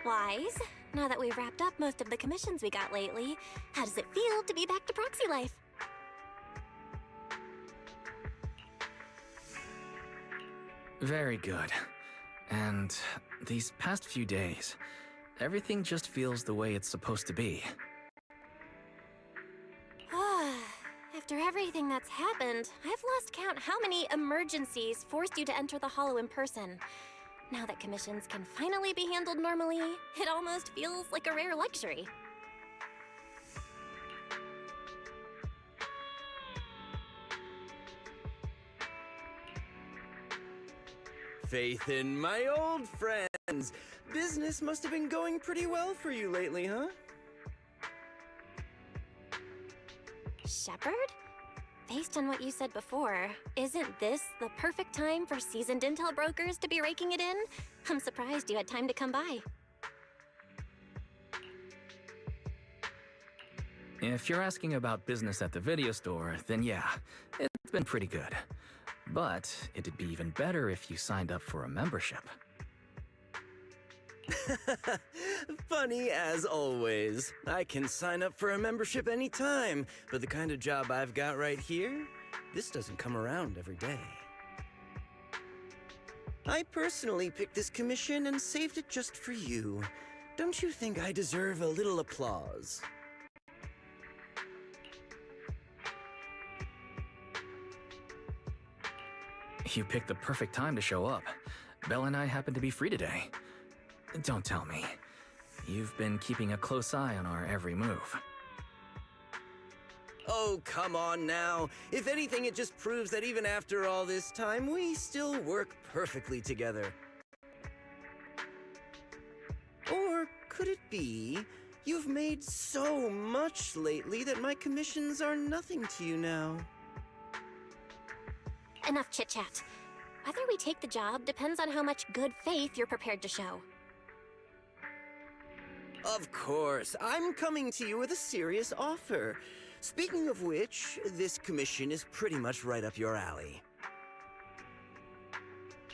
Wise, now that we've wrapped up most of the commissions we got lately, how does it feel to be back to Proxy life? Very good. And these past few days, everything just feels the way it's supposed to be. After everything that's happened, I've lost count how many emergencies forced you to enter the Hollow in person. Now that commissions can finally be handled normally, it almost feels like a rare luxury. Faith in my old friends. Business must have been going pretty well for you lately, huh? Shepard? Based on what you said before, isn't this the perfect time for seasoned intel brokers to be raking it in? I'm surprised you had time to come by. If you're asking about business at the video store, then yeah, it's been pretty good. But it'd be even better if you signed up for a membership. Funny as always. I can sign up for a membership anytime, but the kind of job I've got right here, this doesn't come around every day. I personally picked this commission and saved it just for you. Don't you think I deserve a little applause? You picked the perfect time to show up. Belle and I happen to be free today. Don't tell me. You've been keeping a close eye on our every move. Oh, come on now. If anything, it just proves that even after all this time, we still work perfectly together. Or could it be you've made so much lately that my commissions are nothing to you now? Enough chit-chat. Whether we take the job depends on how much good faith you're prepared to show. Of course, I'm coming to you with a serious offer. Speaking of which, this commission is pretty much right up your alley.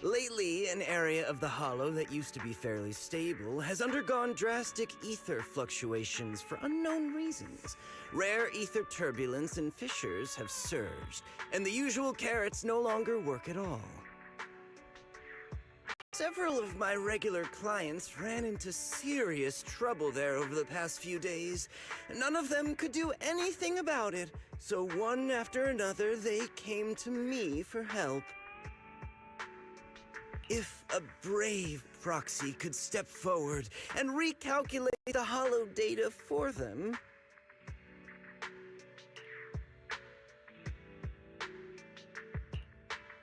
Lately, an area of the Hollow that used to be fairly stable has undergone drastic ether fluctuations for unknown reasons. Rare ether turbulence and fissures have surged, and the usual carrots no longer work at all. Several of my regular clients ran into serious trouble there over the past few days. None of them could do anything about it, so one after another they came to me for help. If a brave Proxy could step forward and recalculate the Hollow data for them...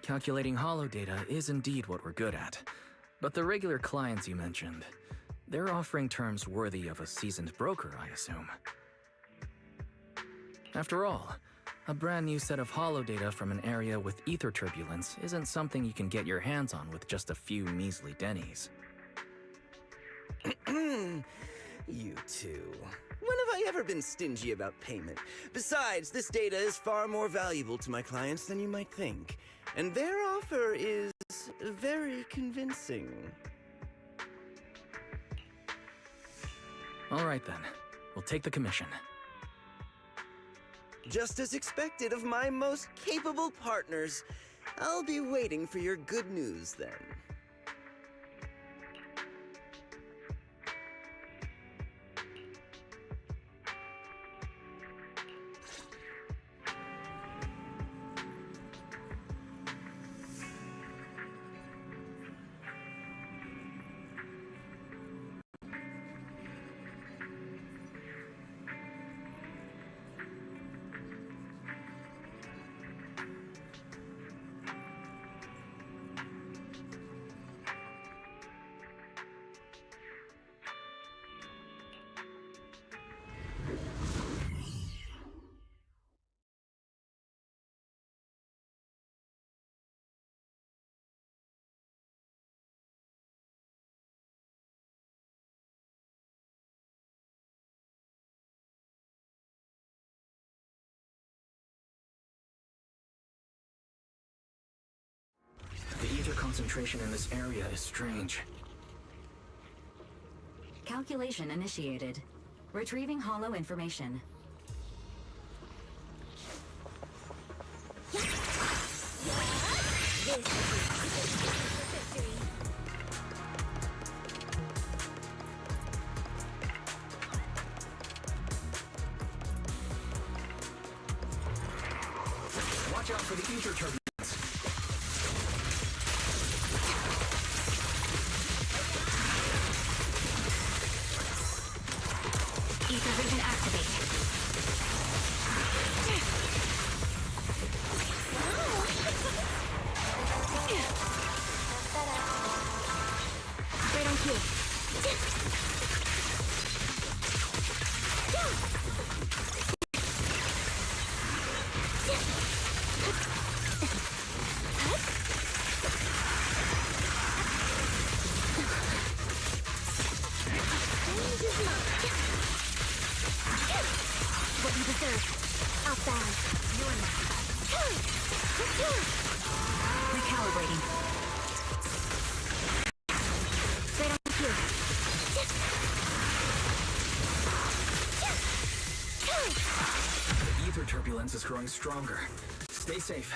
Calculating Hollow data is indeed what we're good at. But the regular clients you mentioned, they're offering terms worthy of a seasoned broker, I assume. After all, a brand new set of Hollow data from an area with ether turbulence isn't something you can get your hands on with just a few measly dennies. You two. When have I ever been stingy about payment? Besides, this data is far more valuable to my clients than you might think. And their offer is very convincing. All right then, we'll take the commission. Just as expected of my most capable partners. I'll be waiting for your good news then. The ether concentration in this area is strange. Calculation initiated. Retrieving hollow information. Watch out for the ether turbulence. Ether vision activate. Right on cue. What you deserve. Outbound. Recalibrating. Right on cue. The ether turbulence is growing stronger. Stay safe.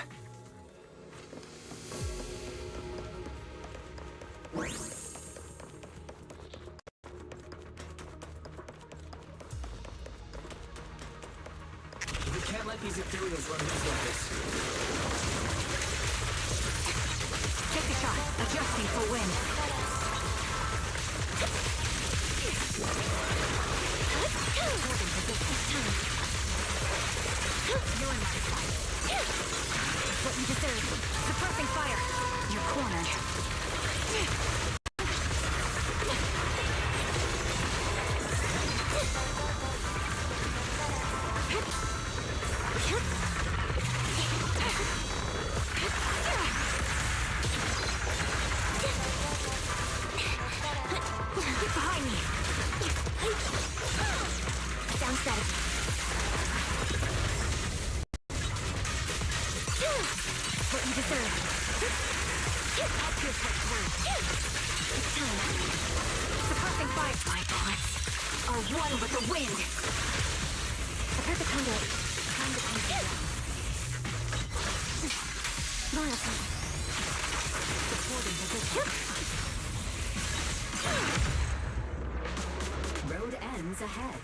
We can't let these ethereals run loose like this. Take a shot. Adjusting for wind. You're in my sight. What you deserve. Suppressing fire. You're cornered. Get behind me. Sound strategy. What you deserve. I'll pierce right through. It's time. Suppressing fire. My bullets are one with the wind. I've heard the conduit. Time to come down. Loyalty. Supporting position. Road ends ahead.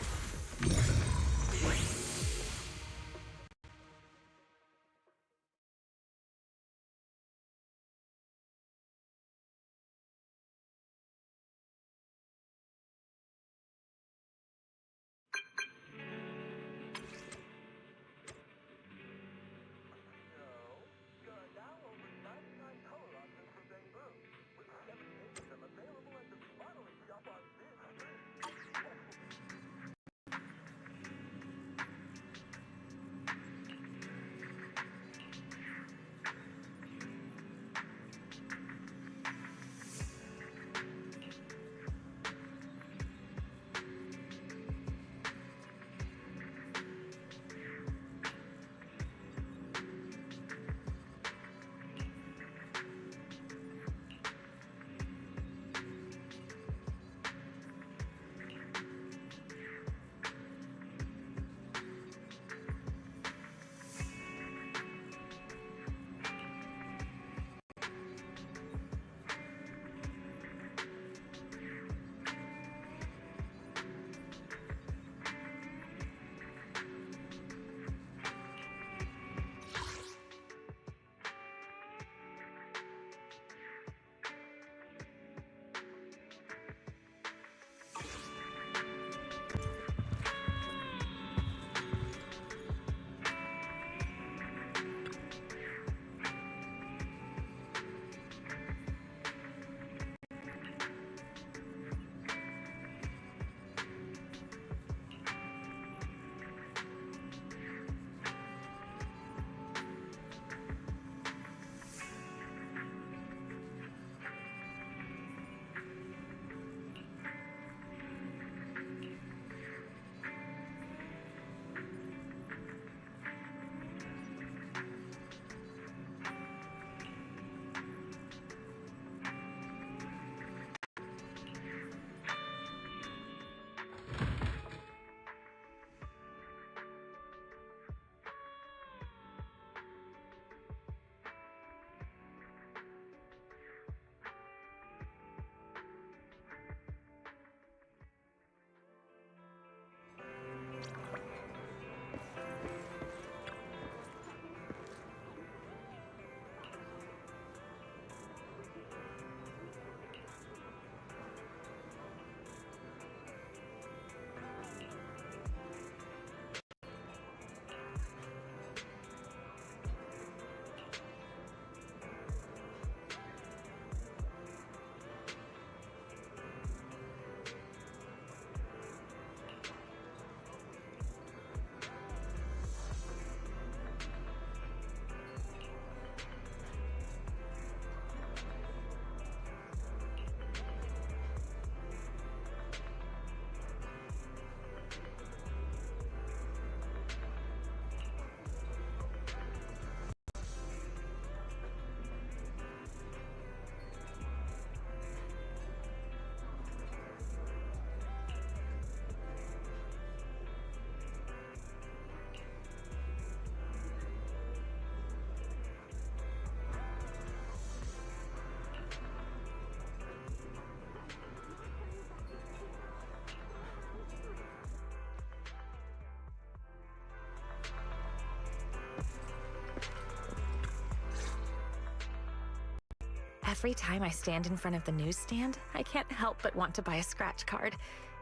Every time I stand in front of the newsstand, I can't help but want to buy a scratch card,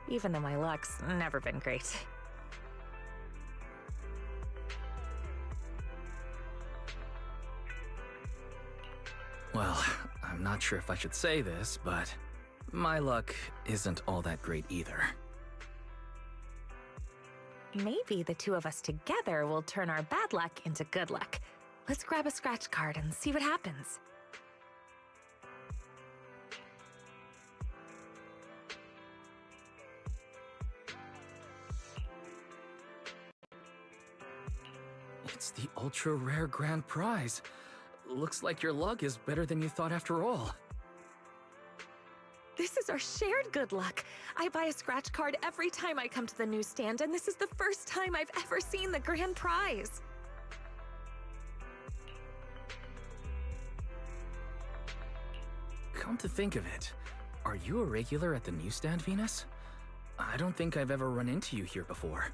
even though my luck's never been great. Well, I'm not sure if I should say this, but my luck isn't all that great either. Maybe the two of us together will turn our bad luck into good luck. Let's grab a scratch card and see what happens. It's the ultra rare grand prize. Looks like your luck is better than you thought after all. This is our shared good luck. I buy a scratch card every time I come to the newsstand, and this is the first time I've ever seen the grand prize. Come to think of it, are you a regular at the newsstand, Venus? I don't think I've ever run into you here before.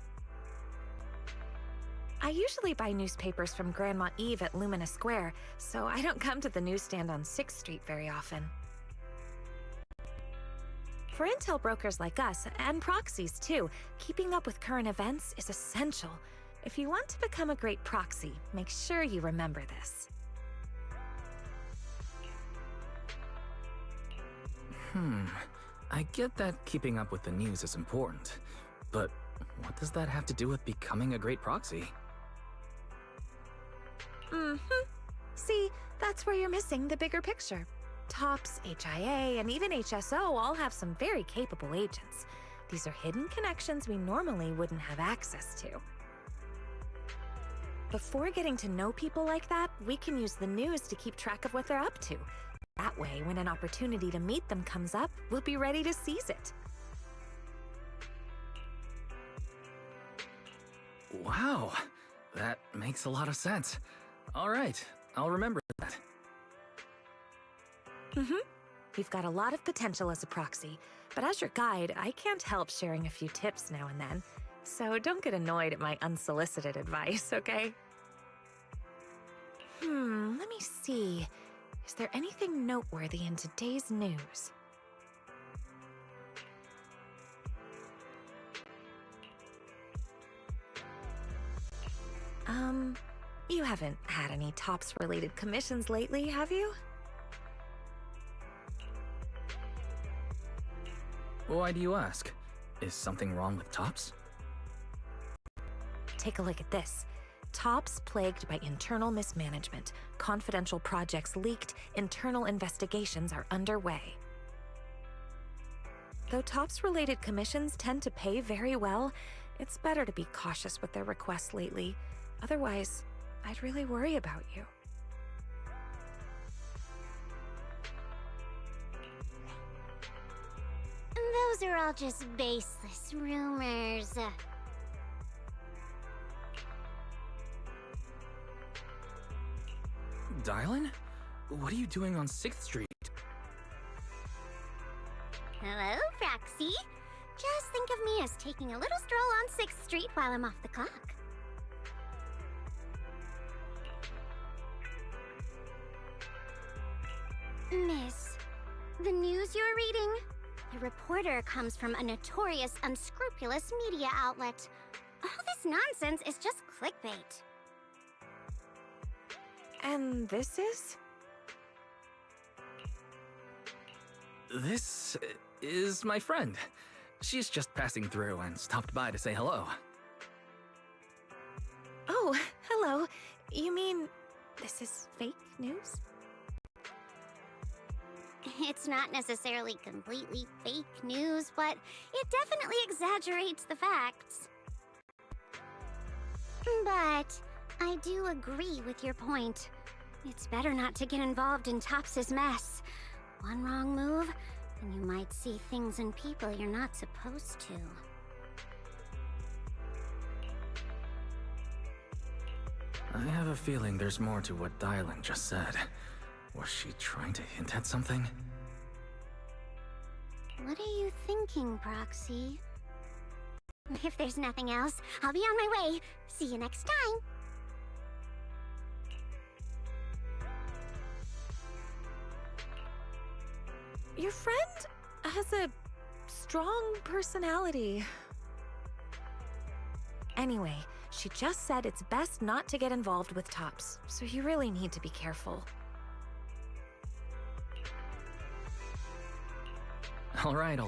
I usually buy newspapers from Grandma Eve at Lumina Square, so I don't come to the newsstand on 6th Street very often. For intel brokers like us, and proxies too, keeping up with current events is essential. If you want to become a great proxy, make sure you remember this. I get that keeping up with the news is important, but what does that have to do with becoming a great proxy? See, that's where you're missing the bigger picture. TOPS, HIA, and even HSO all have some very capable agents. These are hidden connections we normally wouldn't have access to. Before getting to know people like that, we can use the news to keep track of what they're up to. That way, when an opportunity to meet them comes up, we'll be ready to seize it. Wow, that makes a lot of sense. All right, I'll remember that. We've got a lot of potential as a proxy, but as your guide, I can't help sharing a few tips now and then. So don't get annoyed at my unsolicited advice, okay? Let me see. Is there anything noteworthy in today's news? You haven't had any TOPS-related commissions lately, have you? Why do you ask? Is something wrong with TOPS? Take a look at this. TOPS plagued by internal mismanagement. Confidential projects leaked. Internal investigations are underway. Though TOPS-related commissions tend to pay very well, it's better to be cautious with their requests lately. Otherwise, I'd really worry about you. Those are all just baseless rumors. Dylan? What are you doing on 6th Street? Hello, Proxy. Just think of me as taking a little stroll on 6th Street while I'm off the clock. Miss, the news you're reading? The reporter comes from a notorious, unscrupulous media outlet. All this nonsense is just clickbait. And this is? This is my friend. She's just passing through and stopped by to say hello. Oh, hello. You mean this is fake news? It's not necessarily completely fake news, but it definitely exaggerates the facts. But I do agree with your point. It's better not to get involved in TOPS' mess. One wrong move, and you might see things and people you're not supposed to. I have a feeling there's more to what Dylan just said. Was she trying to hint at something? What are you thinking, Proxy? If there's nothing else, I'll be on my way. See you next time. Your friend has a strong personality. Anyway, she just said it's best not to get involved with Tops, so you really need to be careful. All right,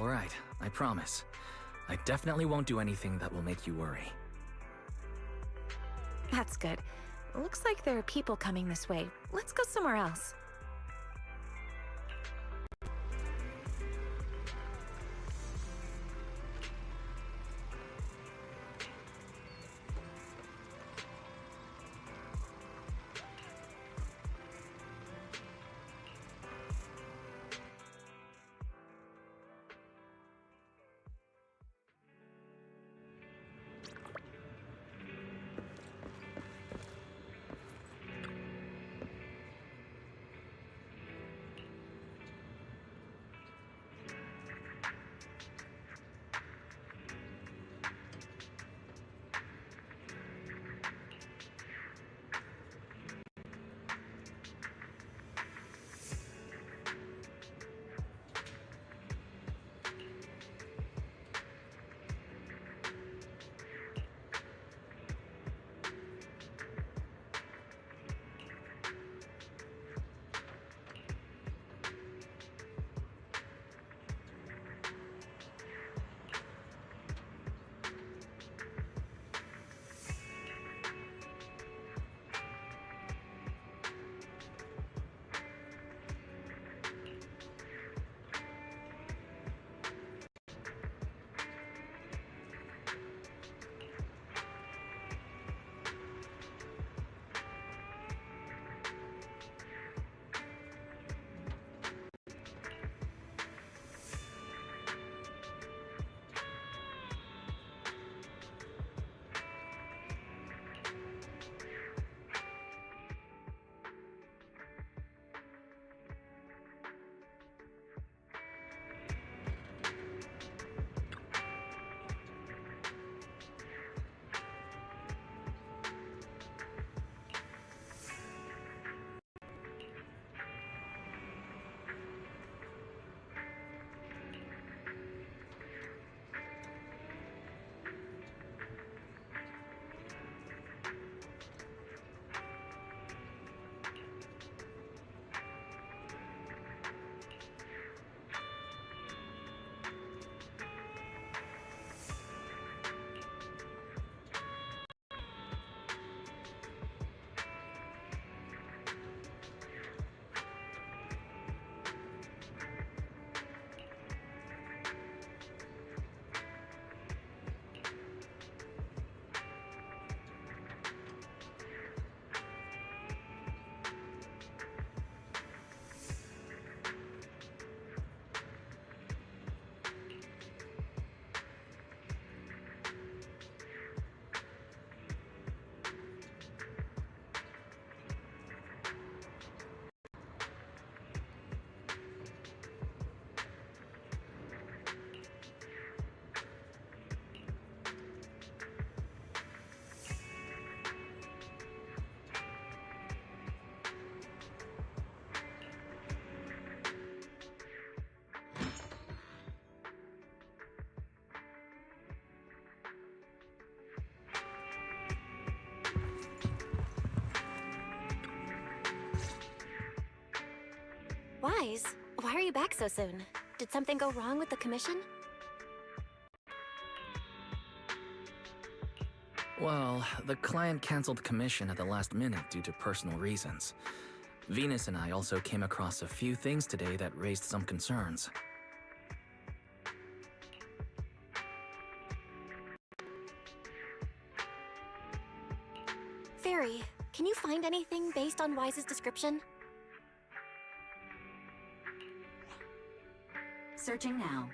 I promise. I definitely won't do anything that will make you worry. That's good. Looks like there are people coming this way. Let's go somewhere else. Wise, why are you back so soon? Did something go wrong with the commission? Well, the client canceled commission at the last minute due to personal reasons. Venus and I also came across a few things today that raised some concerns. Fairy, can you find anything based on Wise's description? Searching now.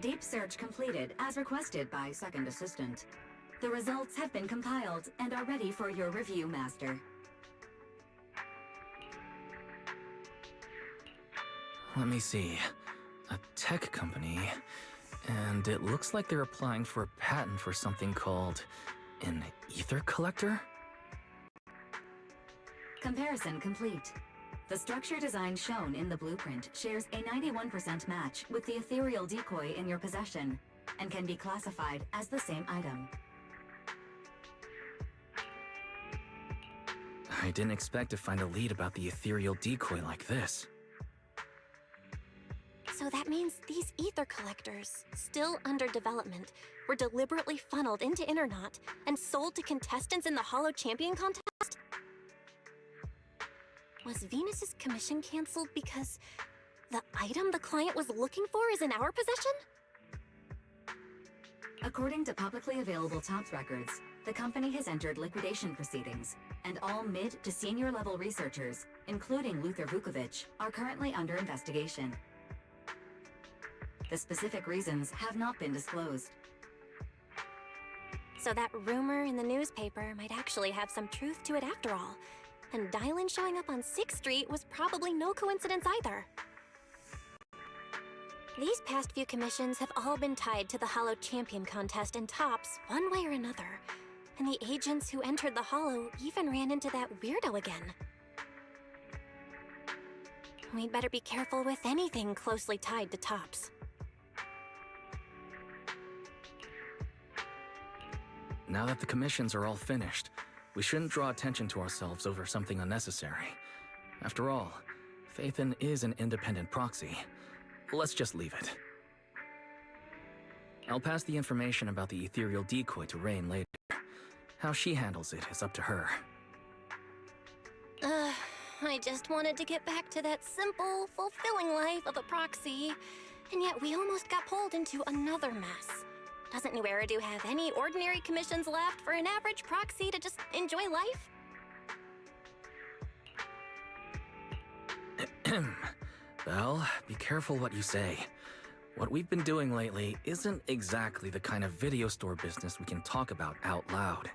Deep search completed as requested by Second Assistant. The results have been compiled and are ready for your review, Master. Let me see. A tech company. And it looks like they're applying for a patent for something called an ether collector? Comparison complete. The structure design shown in the blueprint shares a 91% match with the ethereal decoy in your possession, and can be classified as the same item. I didn't expect to find a lead about the ethereal decoy like this. So that means these ether collectors, still under development, were deliberately funneled into Internaut and sold to contestants in the Hollow Champion contest? Was Venus's commission canceled because the item the client was looking for is in our possession? According to publicly available TOPS records, the company has entered liquidation proceedings, and all mid to senior level researchers, including Luther Vukovic, are currently under investigation. The specific reasons have not been disclosed. So that rumor in the newspaper might actually have some truth to it after all. And Dylan showing up on 6th Street was probably no coincidence either. These past few commissions have all been tied to the Hollow Champion contest and TOPS one way or another. And the agents who entered the Hollow even ran into that weirdo again. We'd better be careful with anything closely tied to TOPS. Now that the commissions are all finished, we shouldn't draw attention to ourselves over something unnecessary. After all, Phaethon is an independent proxy. Let's just leave it. I'll pass the information about the ethereal decoy to Rain later. How she handles it is up to her. I just wanted to get back to that simple, fulfilling life of a proxy, and yet we almost got pulled into another mess. Doesn't New Eridu have any ordinary commissions left for an average proxy to just enjoy life? Belle, be careful what you say. What we've been doing lately isn't exactly the kind of video store business we can talk about out loud.